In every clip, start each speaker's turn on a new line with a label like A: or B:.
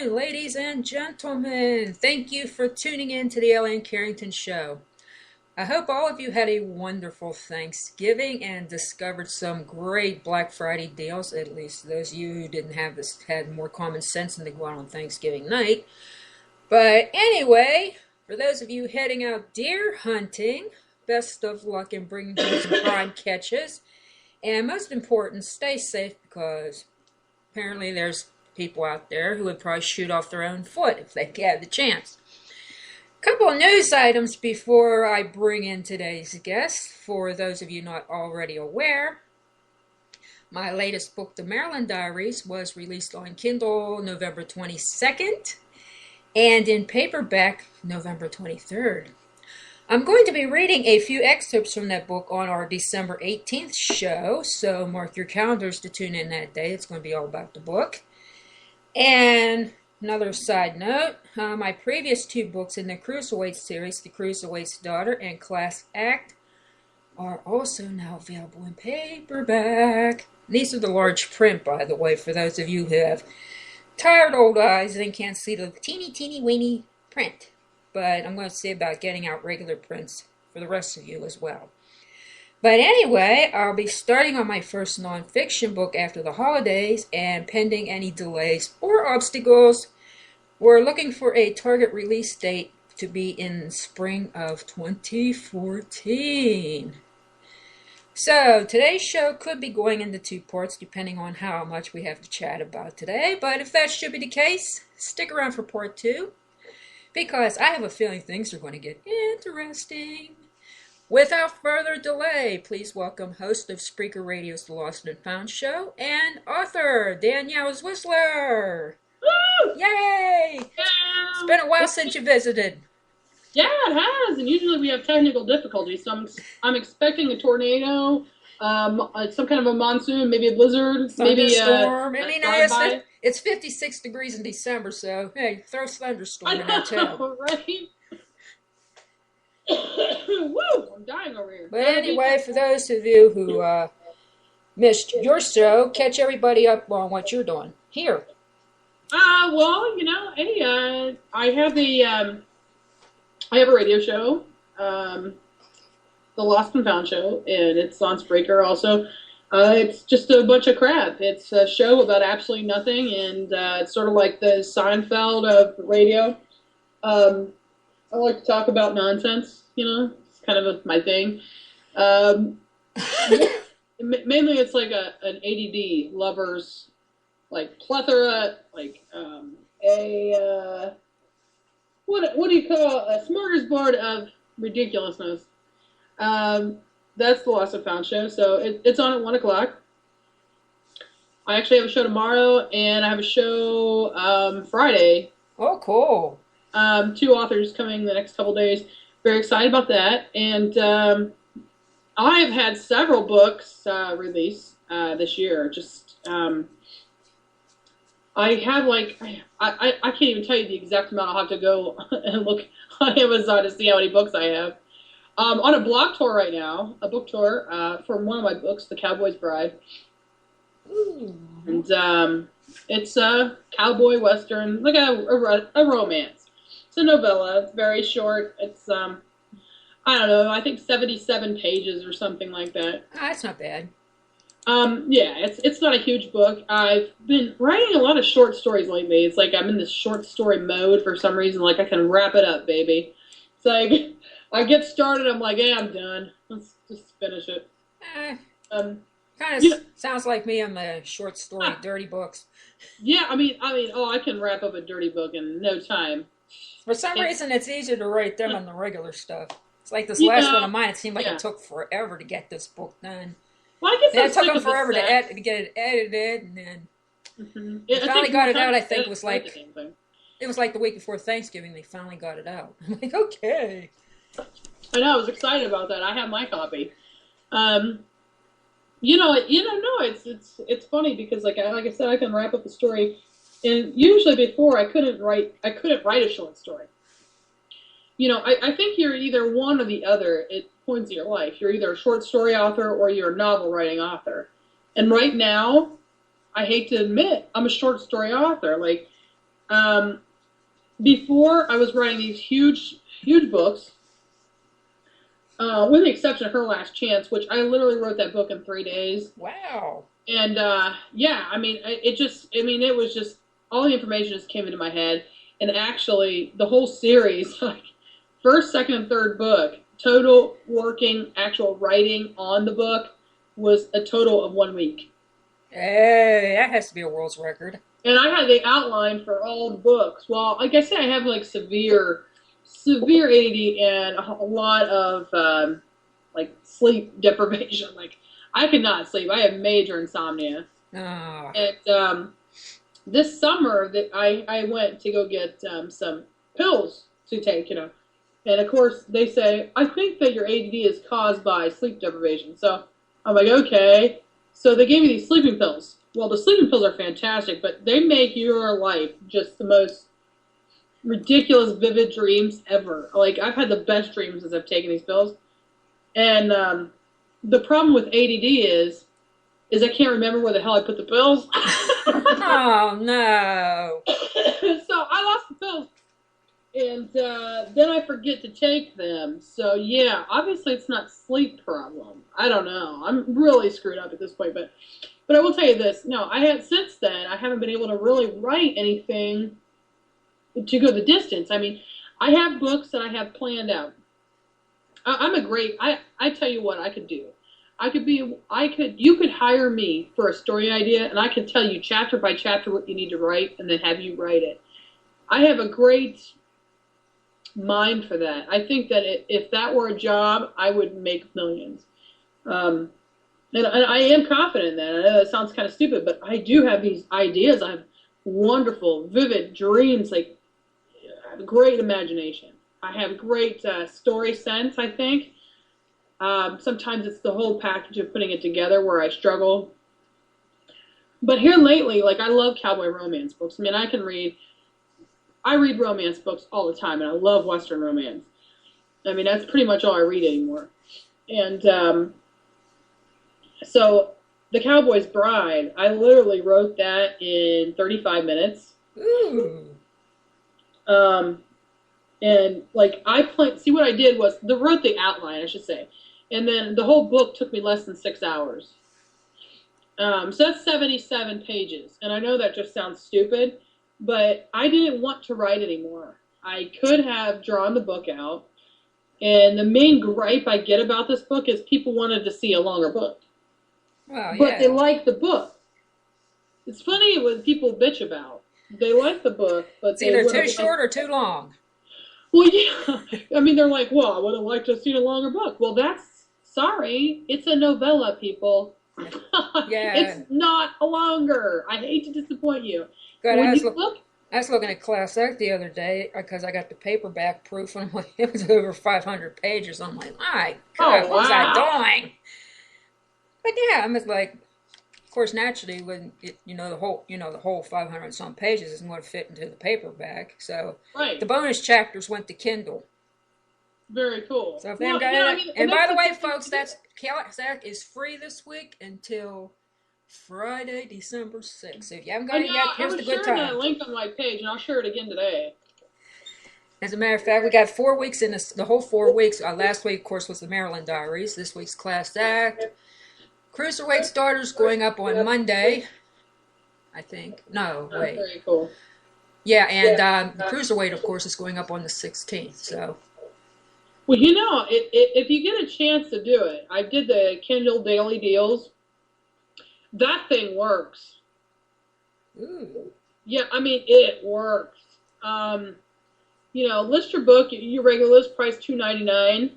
A: afternoon, ladies and gentlemen. Thank you for tuning in to the Ellen Carrington Show. I hope all of you had a wonderful Thanksgiving and discovered some great Black Friday deals. At least those of you who didn't have this had more common sense than to go out on Thanksgiving night. But anyway, for those of you heading out deer hunting, best of luck in bringing home some prime catches. And most important, stay safe because apparently there's people out there who would probably shoot off their own foot if they had the chance. A couple of news items before I bring in today's guest. For those of you not already aware, my latest book, The Maryland Diaries, was released on Kindle November 22nd and in paperback November 23rd. I'm going to be reading a few excerpts from that book on our December 18th show, so mark your calendars to tune in that day. It's going to be all about the book. And another side note, my previous two books in the Cruiserweight series, The Cruiserweight's Daughter and Class Act, are also now available in paperback. These are the large print, by the way, for those of you who have tired old eyes and can't see the teeny weeny print. But I'm going to see about getting out regular prints for the rest of you as well. But anyway, I'll be starting on my first nonfiction book after the holidays, and pending any delays or obstacles, we're looking for a target release date to be in spring of 2014. So, today's show could be going into two parts depending on how much we have to chat about today, but if that should be the case, stick around for part two, because I have a feeling things are going to get interesting. Without further delay, please welcome host of Spreaker Radio's The Lost and Found Show and author Danielle Zwissler.
B: Woo!
A: Yay! It's been a while since you visited.
B: Yeah, it has, and usually we have technical difficulties, so I'm expecting a tornado, some kind of a monsoon, maybe a blizzard, maybe
A: thunderstorm. It's 56 degrees in December, so hey, throw thunderstorm in there too.
B: Right? Woo! I'm dying over here.
A: But anyway, for those of you who missed your show, catch everybody up on what you're doing here.
B: Well, hey, I have a radio show, The Lost and Found Show, and it's on Spreaker also. It's just a bunch of crap. It's a show about absolutely nothing, and it's sort of like the Seinfeld of radio. I like to talk about nonsense, it's kind of my thing. Mainly it's like an ADD lover's, plethora, what do you call a smorgasbord of ridiculousness. That's the Lost and Found Show, so it's on at 1 o'clock. I actually have a show tomorrow, and I have a show Friday.
A: Oh, cool.
B: Two authors coming the next couple days. Very excited about that. And I've had several books released this year. Just I have I can't even tell you the exact amount. I'll have to go and look on Amazon to see how many books I have. On a blog tour right now, a book tour for one of my books, The Cowboy's Bride.
A: Ooh.
B: And it's a cowboy western, like a romance. It's a novella. It's very short. It's, I don't know, I think 77 pages or something like that.
A: That's not bad.
B: Yeah, it's not a huge book. I've been writing a lot of short stories lately. It's like I'm in this short story mode for some reason. Like I can wrap it up, baby. It's like I get started. I'm like, hey, I'm done. Let's just finish it.
A: Kind of sounds like me on the short story dirty books.
B: Yeah, I mean, I can wrap up a dirty book in no time.
A: For some reason, it's easier to write them than the regular stuff. It's like this last one of mine. It seemed like it took forever to get this book done.
B: Well, I guess
A: it took them forever to get it edited, and then they finally got it out. I think it was like the week before Thanksgiving. They finally got it out. I'm like, okay.
B: I know. I was excited about that. I have my copy. It's funny because like I said, I can wrap up a story, and usually before I couldn't write a short story. I think you're either one or the other at points in your life. You're either a short story author or you're a novel writing author. And right now, I hate to admit, I'm a short story author. Like, Before I was writing these huge books, with the exception of Her Last Chance, which I literally wrote that book in 3 days.
A: Wow.
B: And, yeah, I mean, it was just, all the information just came into my head. And actually, the whole series, like, first, second, and third book, total working, actual writing on the book was a total of 1 week.
A: Hey, that has to be a world's record.
B: And I had the outline for all the books. Well, like I said, I have, like, severe ADD and a lot of, like, sleep deprivation. Like, I could not sleep. I have major insomnia.
A: Oh.
B: And this summer, that I went to go get some pills to take, you know. And, of course, they say, I think that your ADD is caused by sleep deprivation. So I'm like, okay. So they gave me these sleeping pills. Well, the sleeping pills are fantastic, but they make your life just the most ridiculous, vivid dreams ever. Like, I've had the best dreams as I've taken these pills. And the problem with ADD is I can't remember where the hell I put the pills.
A: Oh, no.
B: So I lost the pills. And then I forget to take them. So, yeah, obviously it's not sleep problem. I don't know. I'm really screwed up at this point. But I will tell you this. No, since then, I haven't been able to really write anything to go the distance. I mean, I have books that I have planned out. I tell you what I could do. You could hire me for a story idea, and I could tell you chapter by chapter what you need to write, and then have you write it. I have a great mind for that. I think that if that were a job, I would make millions. And I am confident in that. I know that sounds kind of stupid, but I do have these ideas. I have wonderful, vivid dreams. Like, I have a great imagination. I have great story sense, I think. Sometimes it's the whole package of putting it together where I struggle. But here lately, like, I love cowboy romance books. I mean, I read romance books all the time, and I love Western romance. I mean, that's pretty much all I read anymore. And so The Cowboy's Bride, I literally wrote that in 35 minutes.
A: Ooh.
B: And, like, see what I did was, wrote the outline, I should say. And then the whole book took me less than 6 hours. So that's 77 pages. And I know that just sounds stupid, but I didn't want to write anymore. I could have drawn the book out. And the main gripe I get about this book is people wanted to see a longer book.
A: Well,
B: but they like the book. It's funny what people bitch about. They like the book, but
A: it's either too short or too long.
B: Well, yeah. I mean, they're like, well, I would have liked to have seen a longer book. Well, sorry. It's a novella, people.
A: Yeah.
B: It's not a longer. I hate to disappoint you.
A: God, I was looking at Class Act the other day because I got the paperback proof, and I'm like, it was over 500 pages. I'm like, my God, what was I doing? But yeah, I'm just like, of course, naturally, when the whole 500 some pages isn't going to fit into the paperback. So
B: right.
A: The bonus chapters went to Kindle.
B: Very cool.
A: So if they and by the way, folks, Class Act is free this week until Friday, December 6th. So if you haven't got it yet, here's the good time.
B: I was sharing that link on my page, and I'll share it again today.
A: As a matter of fact, we got 4 weeks in this, the whole 4 weeks. Last week, of course, was the Maryland Diaries. This week's Class Act. Cruiserweight starters going up on Monday, I think. No, wait.
B: Very cool.
A: Yeah, and Cruiserweight, of course, is going up on the 16th. So.
B: Well, if you get a chance to do it, I did the Kindle Daily Deals. That thing works.
A: Ooh.
B: Yeah, I mean, it works. List your book, your regular list price $2.99,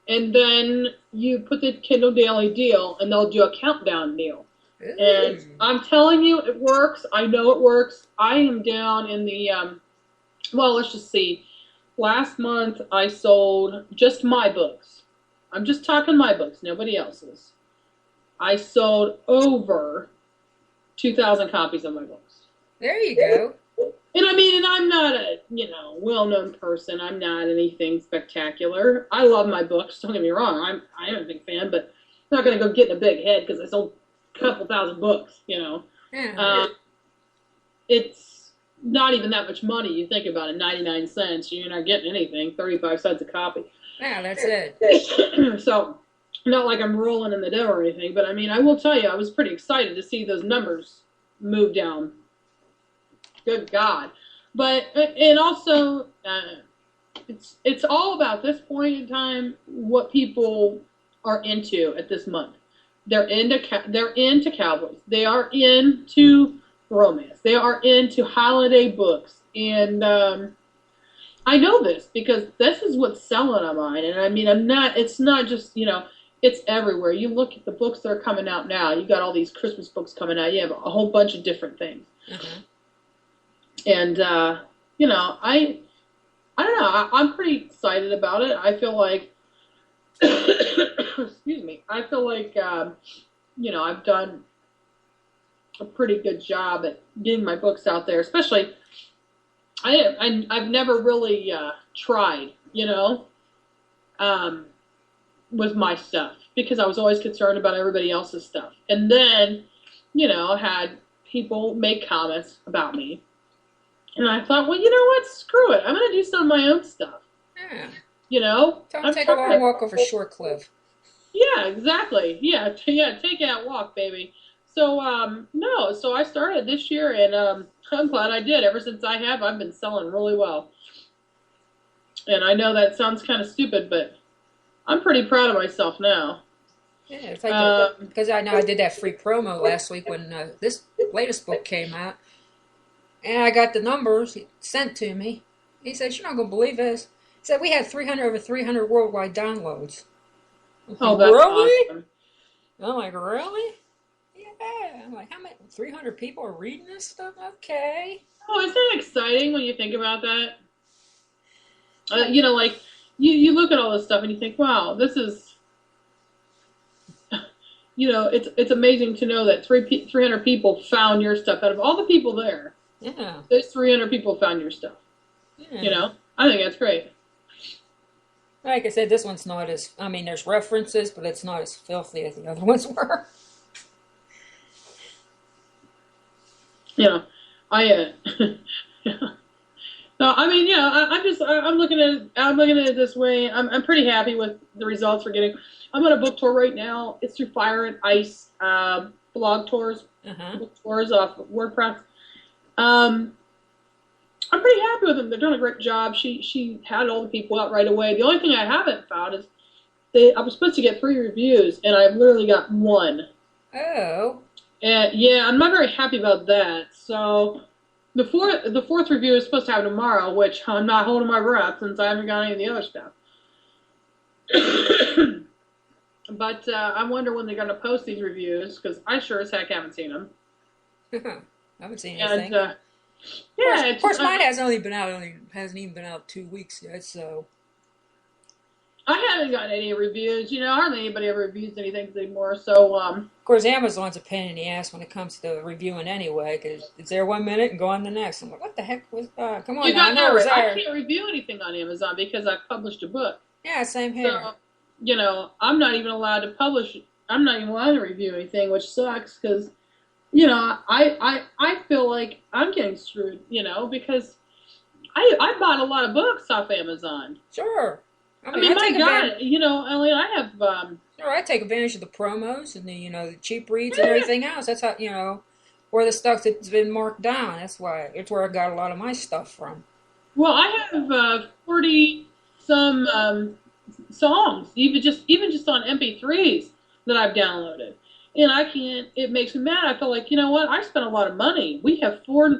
B: and then you put the Kindle Daily Deal, and they'll do a countdown deal. Ooh. And I'm telling you, it works. I know it works. I am down in the, let's just see. Last month, I sold just my books. I'm just talking my books, nobody else's. I sold over 2,000 copies of my books.
A: There you go.
B: And I'm not a, well-known person. I'm not anything spectacular. I love my books. Don't get me wrong. I am a big fan, but I'm not going to go get in a big head because I sold a couple thousand books,
A: Yeah.
B: not even that much money. You think about it, 99 cents. You're not getting anything, 35 cents a copy.
A: Yeah, that's it.
B: So, not like I'm rolling in the dough or anything, but I mean, I will tell you, I was pretty excited to see those numbers move down. Good God. But, and also, it's all about this point in time, what people are into at this month. They're into cowboys. They are into romance. They are into holiday books. And I know this because this is what's selling on mine. And I mean, it's not just, it's everywhere. You look at the books that are coming out now. You got all these Christmas books coming out. You have a whole bunch of different things. Mm-hmm. And, I don't know. I'm pretty excited about it. I feel like, excuse me, I feel like, I've done a pretty good job at getting my books out there, especially, I've never really tried, with my stuff because I was always concerned about everybody else's stuff. And then, had people make comments about me. And I thought, well, you know what? Screw it. I'm going to do some of my own stuff.
A: Yeah. Take a long walk over Short Cliff.
B: Yeah, exactly. Yeah, take that walk, baby. So, so I started this year, and I'm glad I did. Ever since I've been selling really well. And I know that sounds kind of stupid, but I'm pretty proud of myself now.
A: Yeah, it's like because I know I did that free promo last week when this latest book came out. And I got the numbers sent to me. He said, "You're not going to believe this." He said, "We had over 300 worldwide downloads."
B: Oh, that's really? Awesome.
A: I'm like, really? Yeah. I'm like, how many? 300 people are reading this stuff? Okay.
B: Oh, isn't that exciting when you think about that? Like, you look at all this stuff and you think, wow, this is, it's amazing to know that 300 people found your stuff out of all the people there.
A: Yeah.
B: Those 300 people found your stuff. Yeah. I think that's great.
A: Like I said, this one's not as, there's references, but it's not as filthy as the other ones were.
B: No, I'm looking at it this way. I'm pretty happy with the results we're getting. I'm on a book tour right now. It's through Fire and Ice blog tours, book tours off of WordPress. I'm pretty happy with them. They're doing a great job. She had all the people out right away. The only thing I haven't found is I was supposed to get 3 reviews, and I've literally got 1.
A: Oh.
B: And yeah, I'm not very happy about that. So the fourth review is supposed to happen tomorrow, which I'm not holding my breath since I haven't got any of the other stuff. But I wonder when they're going to post these reviews, because I sure as heck haven't seen them.
A: I haven't seen anything.
B: And,
A: of course, mine hasn't even been out 2 weeks yet, so.
B: I haven't gotten any reviews. Hardly anybody ever reviews anything anymore. So,
A: of course, Amazon's a pain in the ass when it comes to reviewing anyway, because it's there 1 minute and go on the next. I'm like, what the heck was that? Come on, now,
B: I can't review anything on Amazon because I've published a book.
A: Yeah, same here.
B: So, I'm not even allowed to publish. I'm not even allowed to review anything, which sucks because, I feel like I'm getting screwed, because I bought a lot of books off Amazon.
A: Sure.
B: my God, Elliot, I have.
A: Sure, I take advantage of the promos and the cheap reads and everything else. That's how or the stuff that's been marked down. That's where I got a lot of my stuff from.
B: Well, I have 40 some songs, even just on MP3s that I've downloaded, and I can't. It makes me mad. I feel like what? I spent a lot of money. We have four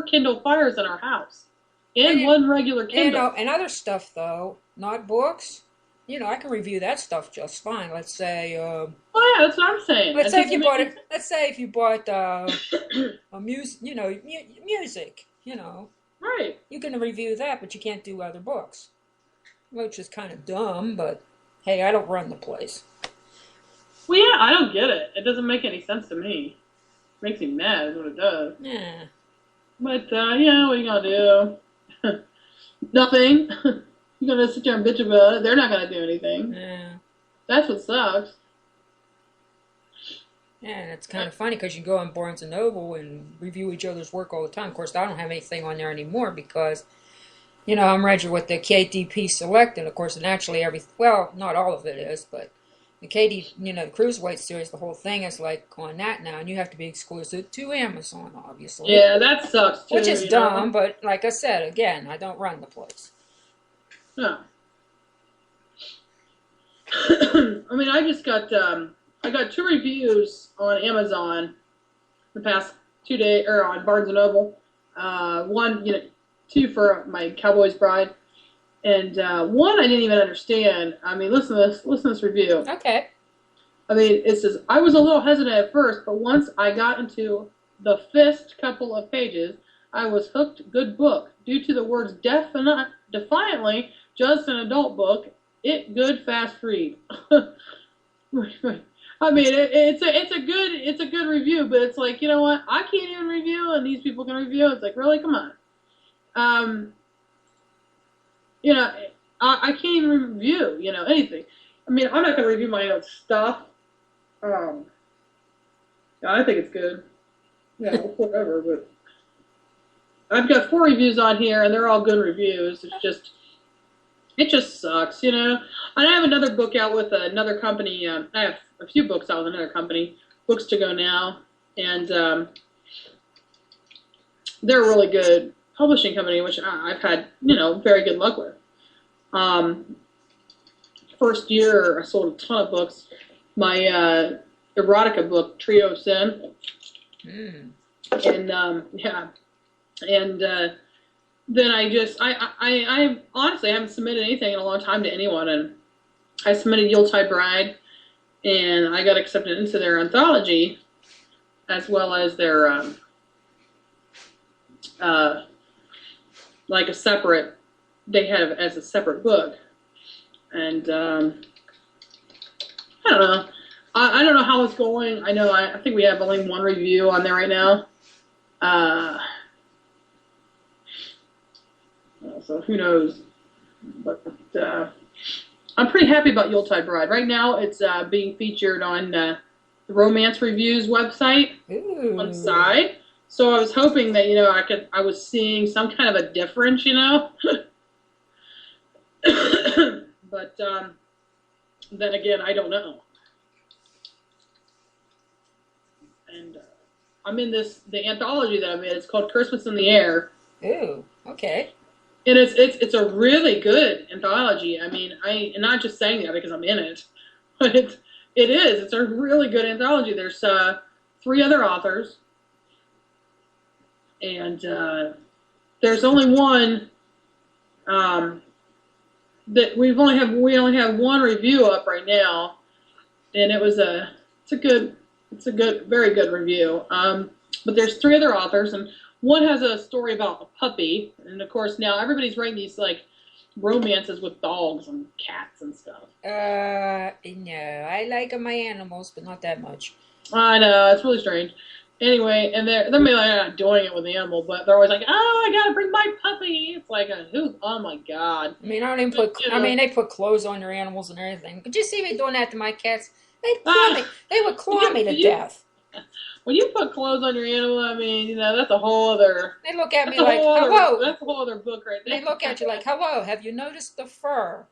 B: Kindle Fires in our house, and one regular Kindle.
A: And other stuff though, not books. I can review that stuff just fine. Let's say.
B: Oh yeah, that's what I'm saying.
A: Let's say if you bought a music.
B: Right.
A: You can review that, but you can't do other books, which is kind of dumb. But hey, I don't run the place.
B: Well, yeah, I don't get it. It doesn't make any sense to me. It makes me mad, is what it does.
A: Yeah.
B: But what are you gonna do? Nothing. You're going to sit there and bitch about it. They're not going to do anything.
A: Yeah.
B: That's what sucks.
A: Yeah, and it's kind of funny because you go on Barnes and Noble and review each other's work all the time. Of course, I don't have anything on there anymore because, I'm registered with the KDP Select, and of course, naturally, well, not all of it is, but the KD, the Cruiserweight series, the whole thing is like on that now, and you have to be exclusive to Amazon, obviously.
B: Yeah, that sucks too.
A: Which is dumb, but like I said, again, I don't run the place.
B: No. I mean, I got 2 reviews on Amazon the past 2 days, or on Barnes and Noble. One, 2 for my Cowboy's Bride, and one I didn't even understand. I mean, listen to this review.
A: Okay.
B: I mean, it says, I was a little hesitant at first, but once I got into the first couple of pages, I was hooked. Good book. Due to the words defiantly, just an adult book, it good fast read. I mean, it's a good review, but it's like, you know what? I can't even review, and these people can review. It's like, really, come on. I can't even review, anything. I mean, I'm not going to review my own stuff. I think it's good. Yeah, whatever, but I've got 4 reviews on here, and they're all good reviews. It just sucks, And I have another book out with another company. I have a few books out with another company, Books to Go Now, and they're a really good publishing company, which I've had, very good luck with. First year, I sold a ton of books. My erotica book, Trio Sin, and then I honestly haven't submitted anything in a long time to anyone, and I submitted Yuletide Bride, and I got accepted into their anthology, as well as their like a separate, they have it as a separate book, and I don't know. I don't know how it's going. I think we have only 1 review on there right now. So who knows? But I'm pretty happy about Yuletide Bride. Right now, it's being featured on the Romance Reviews website on the side. So I was hoping that I was seeing some kind of a difference, But then again, I don't know. And I'm in the anthology that I'm in. It's called Christmas in the Air.
A: Ooh, okay.
B: And it's a really good anthology. I mean, I'm not just saying that because I'm in it, but it is. It's a really good anthology. There's 3 other authors, and there's only one that we only have 1 review up right now, and it's a very good review. But there's 3 other authors, and one has a story about a puppy, and of course now everybody's writing these like romances with dogs and cats and stuff.
A: No, I like my animals, but not that much.
B: I know, it's really strange. Anyway, and they're not doing it with the animal, but they're always like, "Oh, I gotta bring my puppy." It's like, oh my god.
A: I mean, they put clothes on their animals and everything. Could you see me doing that to my cats? They'd claw me. They would claw me to death.
B: When you put clothes on your animal, I mean, that's a whole other...
A: They look at me like, hello.
B: That's a whole other book right there.
A: They look at you like, hello, have you noticed the fur?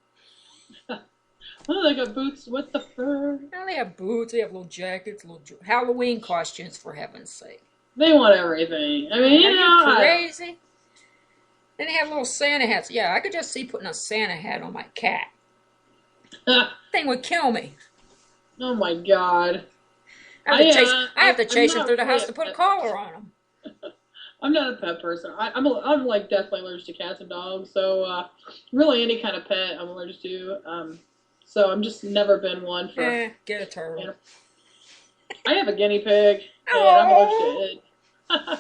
B: Oh, they got boots with the fur.
A: Now they have boots, they have little jackets, little Halloween costumes, for heaven's sake.
B: They want everything. I mean,
A: Are you crazy? Then they have little Santa hats. Yeah, I could just see putting a Santa hat on my cat. Thing would kill me.
B: Oh my god.
A: I have to chase him through the house to put a collar on him.
B: I'm not a pet person. I'm like deathly allergic to cats and dogs. So really any kind of pet I'm allergic to. So I'm just never been one for.
A: Get a turtle.
B: I have a guinea pig. And I'm allergic to it.
A: I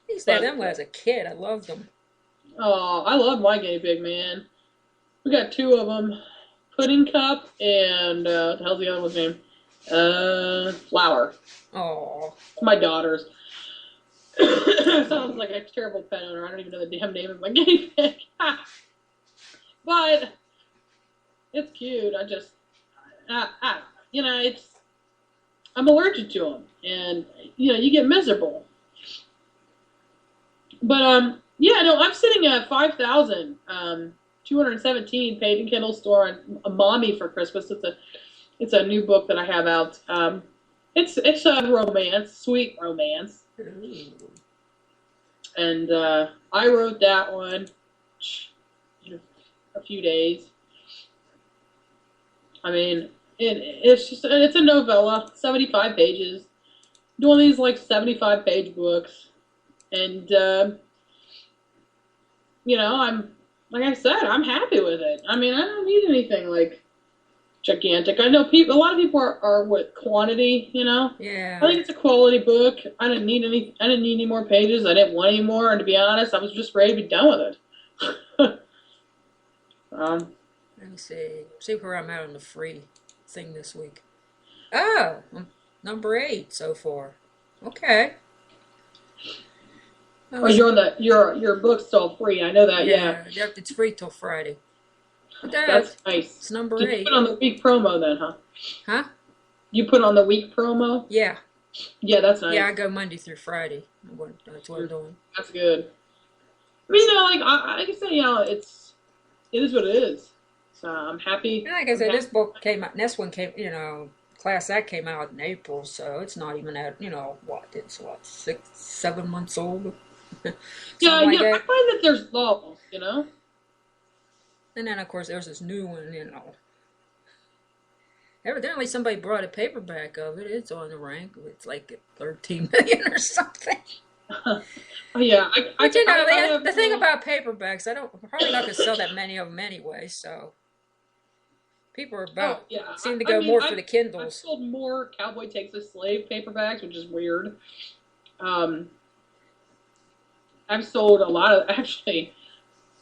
A: used to have them as a kid. I loved them.
B: Oh, I love my guinea pig, man. We got 2 of them. Pudding Cup and what the hell's the other one's name? Flower.
A: Oh.
B: My daughter's. Sounds like a terrible pet owner. I don't even know the damn name of my guinea pig. But it's cute. I just, it's. I'm allergic to them, and you get miserable. But yeah, no, I'm sitting at 5,217 paid in Kindle store on a Mommy for Christmas. It's a new book that I have out. It's a romance, sweet romance, and I wrote that one in a few days. I mean, it's a novella, 75 pages. Doing these like 75-page books, and I'm like I said, I'm happy with it. I mean, I don't need anything like gigantic. I know a lot of people are with quantity.
A: Yeah.
B: I think it's a quality book. I didn't need any more pages. I didn't want any more, and to be honest, I was just ready to be done with it.
A: Let me see where I'm at on the free thing this week. Oh, I'm number 8 so far. Okay.
B: Oh, you're on your book's still free. I know that. Yeah.
A: It's free till Friday.
B: That's nice.
A: It's number 8.
B: You put on the week promo then, huh?
A: Huh?
B: You put on the week promo?
A: Yeah.
B: Yeah, that's nice.
A: Yeah, I go Monday through Friday. That's what I'm doing.
B: That's good. I mean, like I can say, it is what it is. So I'm happy.
A: And like I said, this book came out. This one came, Class Act came out in April, so it's not even at, it's 6, 7 months old.
B: Yeah, I find that there's levels,
A: And then, of course, there's this new one, Evidently, somebody brought a paperback of it. It's on the rank. It's like 13 million or something.
B: Yeah.
A: But, the thing about paperbacks, I'm probably not going to sell that many of them anyway, so... People are seem to go more for the Kindles.
B: I've sold more Cowboy Takes a Slave paperbacks, which is weird. I've sold a lot of, actually,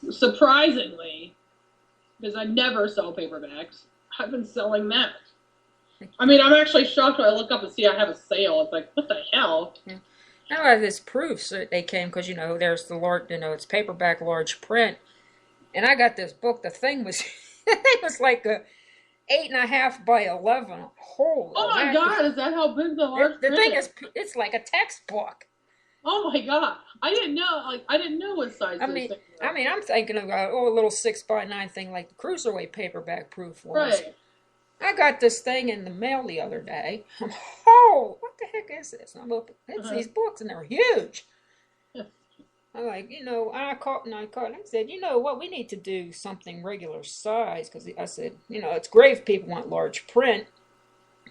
B: surprisingly, because I never sell paperbacks, I've been selling that. I mean, I'm actually shocked when I look up and see I have a sale. It's like, what the hell?
A: Yeah. Now, there's proofs that they came because, there's the large, it's paperback large print. And I got this book. The thing was, it was like a 8.5 by 11. Holy!
B: Oh my God! Is that how big the large?
A: The thing is, it's like a textbook.
B: Oh my God! I didn't know. I didn't know what size.
A: I mean, I'm thinking of a little 6 by 9 thing like the Cruiserweight paperback proof was.
B: Right.
A: I got this thing in the mail the other day. Oh, what the heck is this? And I'm looking. It's these books, and they're huge. I'm like, I called and I said, what, we need to do something regular size, because I said, it's great if people want large print,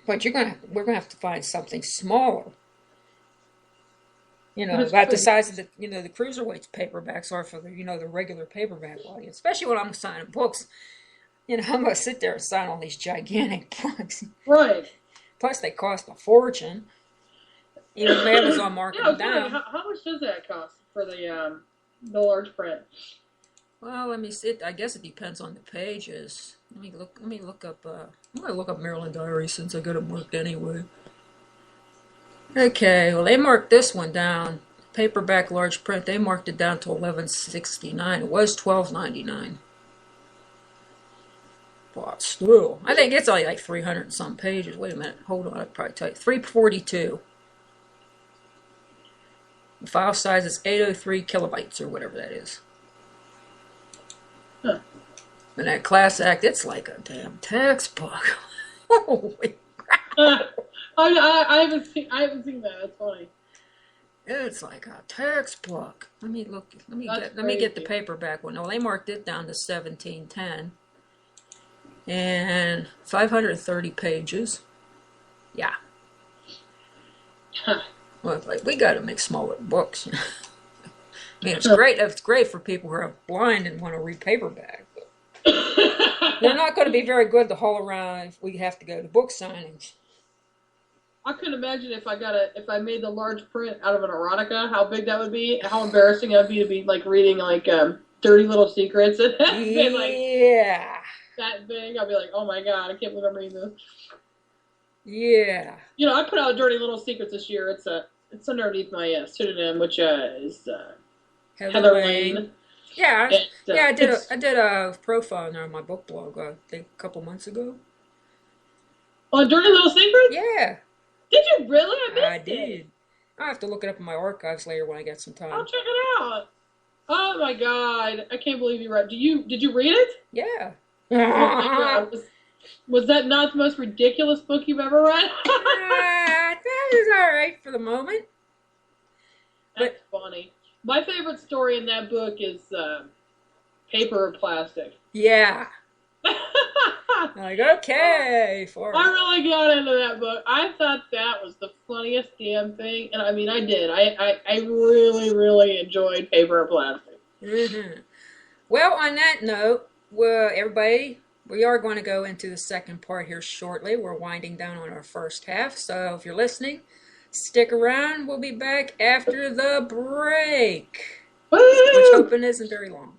A: but we're gonna have to find something smaller. About the size of the the Cruiserweights paperbacks are for the regular paperback audience, especially when I'm signing books. I'm gonna sit there and sign all these gigantic books.
B: Right.
A: Plus, they cost a fortune. Even Amazon marking them down.
B: How much does that cost for the large print?
A: Well, let me see. I guess it depends on the pages. Let me look up. I'm gonna look up Maryland Diary since I got it marked anyway. Okay. Well, they marked this one down. Paperback large print. They marked it down to $11.69. It was $12.99. But still, I think it's only like 300 and some pages. Wait a minute. Hold on. I'll probably tell you. 342. The file size is 803 kilobytes or whatever that is.
B: Huh.
A: And that Class Act, it's like a damn textbook. Holy crap.
B: I haven't seen that. That's funny.
A: It's like a textbook. Let me look. Let me get the paperback one. No, they marked it down to 1710. And 530 pages. Yeah.
B: Huh.
A: Well, we got to make smaller books. I mean, it's great. It's great for people who are blind and want to read paperback. They're not going to be very good to haul around if we have to go to book signings.
B: I couldn't imagine if I made the large print out of an erotica, how big that would be, how embarrassing it would be to be like reading like Dirty Little Secrets.
A: Yeah.
B: That big, I'd be like, oh my God, I can't believe I'm reading this.
A: Yeah.
B: I put out Dirty Little Secrets this year. It's underneath my pseudonym, which is Heather Lane.
A: Yeah, I did a profile there on my book blog. I think a couple months ago.
B: On Dirty Little Secrets?
A: Yeah.
B: Did you really? I missed
A: I did. I'll have to look it up in my archives later when I get some time.
B: I'll check it out. Oh my god! I can't believe you read. Did you read it?
A: Yeah.
B: Oh my god! Was that not the most ridiculous book you've ever read?
A: That was all right for the moment.
B: That's funny. My favorite story in that book is Paper or Plastic.
A: Yeah. Like, okay.
B: I really got into that book. I thought that was the funniest damn thing. And I mean, I did. I really, really enjoyed Paper or Plastic.
A: Mm-hmm. Well, on that note, everybody, we are going to go into the second part here shortly. We're winding down on our first half. So if you're listening, stick around. We'll be back after the break.
B: Woo!
A: Which hoping isn't very long.